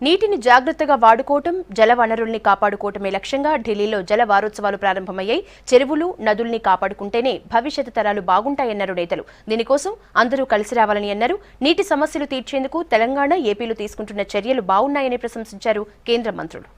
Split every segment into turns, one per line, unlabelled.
నీటిని జాగ్రత్తగా వాడుకోవటం, జల వనరుల్ని కాపాడుకోవటమే లక్ష్యంగా ఢిల్లీలో జల వారోత్సవాలు ప్రారంభమయ్యాయి. చెరువులు, నదుల్ని కాపాడుకుంటేనే భవిష్యత్తు తరాలు బాగుంటాయన్నారు నేతలు. దీనికోసం అందరూ కలిసి రావాలని అన్నారు. నీటి సమస్యలు తీర్చేందుకు తెలంగాణ, ఏపీలు తీసుకుంటున్న చర్యలు బాగున్నాయని ప్రశంసించారు కేంద్ర మంత్రులు.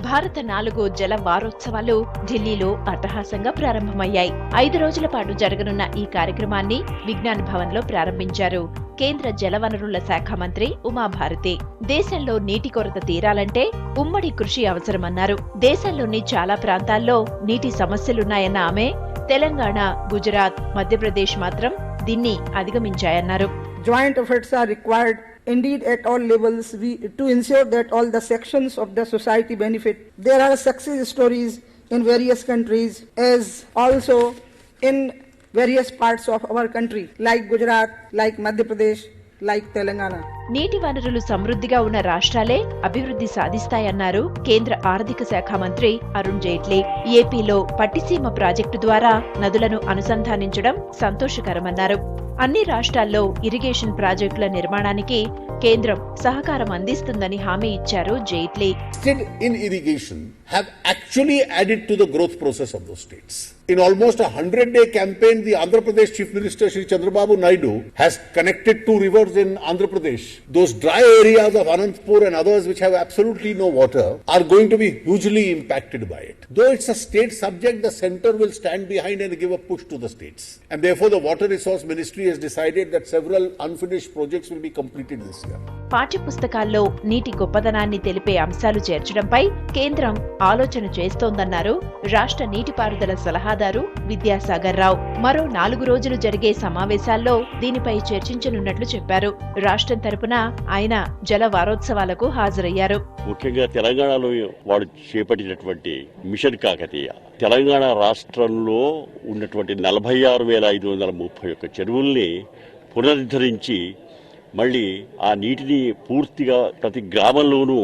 భారత 4వ జల వారోత్సవాలు ఢిల్లీలో అట్టహాసంగా ప్రారంభమయ్యాయి. 5 రోజుల పాటు జరగనున్న ఈ కార్యక్రమాన్ని విజ్ఞాన్ భవన్లో ప్రారంభించారు కేంద్ర జలవనరుల శాఖ మంత్రి ఉమాభారతి. దేశంలో నీటి కొరత తీరాలంటే ఉమ్మడి కృషి అవసరమన్నారు. దేశంలోని చాలా ప్రాంతాల్లో నీటి సమస్యలున్నాయన్న ఆమె తెలంగాణ, గుజరాత్, మధ్యప్రదేశ్ మాత్రం దీన్ని అధిగమించాయన్నారు.
Joint efforts are required indeed at all levels to ensure that all the sections of the society benefit. There are success stories in various countries as also in various parts of our country like Gujarat, like Madhya Pradesh, like Telangana.
నీటి వనరులు సమృద్ధిగా ఉన్న రాష్ట్రాలే అభివృద్ధి సాధిస్తాయన్నారు కేంద్ర ఆర్థిక శాఖ మంత్రి అరుణ్ జైట్లీ. ఏపీలో పట్టిసీమ ప్రాజెక్టు ద్వారా నదులను అనుసంధానించడం సంతోషకరమన్నారు. అన్ని రాష్ట్రాల్లో ఇరిగేషన్ ప్రాజెక్టుల నిర్మాణానికి కేంద్రం సహకారం అందిస్తుందని హామీ ఇచ్చారు Jaitley.
In irrigation have actually added to the growth process of those states. In almost a 100-day campaign, the Andhra Pradesh Chief Minister Shri Chandrababu Naidu has connected 2 rivers in Andhra Pradesh. Those dry areas of Anantapur and others which have absolutely no water are going to be hugely impacted by it. Though it's a state subject, the center will stand behind and give a push to the states. And therefore the Water Resource Ministry has decided that several unfinished projects will be completed this year.
పాఠ్యపుస్తకాల్లో నీటి గొప్పదనాన్ని తెలిపే అంశాలు చేర్చడంపై కేంద్రం ఆలోచన చేస్తోందన్నారు రాష్ట్ర నీటిపారుదల సలహాదారు విద్యాసాగర్ రావు. మరో 4 రోజులు జరిగే సమావేశాల్లో దీనిపై చర్చించనున్నట్లు చెప్పారు. రాష్ట్రం తరపున ఆయన జల వారోత్సవాలకు హాజరయ్యారు.
ముఖ్యంగా తెలంగాణలో వాడు చేపట్టినటువంటి మిషన్ కాకతీయ తెలంగాణ రాష్ట్రంలో ఉన్నటువంటి 46,531 చెరువుల్ని పునరుద్ధరించి మళ్ళీ ఆ నీటిని పూర్తిగా ప్రతి గ్రామంలోనూ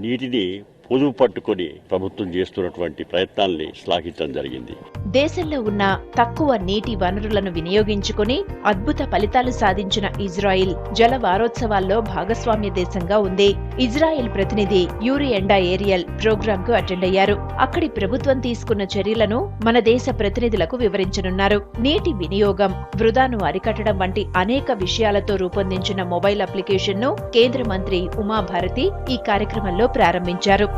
నీటిని పొదుపు పట్టుకొని ప్రభుత్వం చేస్తున్నటువంటి ప్రయత్నాల్ని శ్లాఘించడం జరిగింది.
దేశంలో ఉన్న తక్కువ నీటి వనరులను వినియోగించుకుని అద్భుత ఫలితాలు సాధించిన ఇజ్రాయిల్ జల వారోత్సవాల్లో భాగస్వామ్య దేశంగా ఉంది. ఇజ్రాయిల్ ప్రతినిధి యూరి ఎండా ఏరియల్ ప్రోగ్రామ్ కు అటెండ్ అయ్యారు. అక్కడి ప్రభుత్వం తీసుకున్న చర్యలను మన దేశ ప్రతినిధులకు వివరించనున్నారు. నీటి వినియోగం, వృధాను అరికట్టడం వంటి అనేక విషయాలతో రూపొందించిన మొబైల్ అప్లికేషన్ ను కేంద్ర మంత్రి ఉమాభారతి ఈ కార్యక్రమంలో ప్రారంభించారు.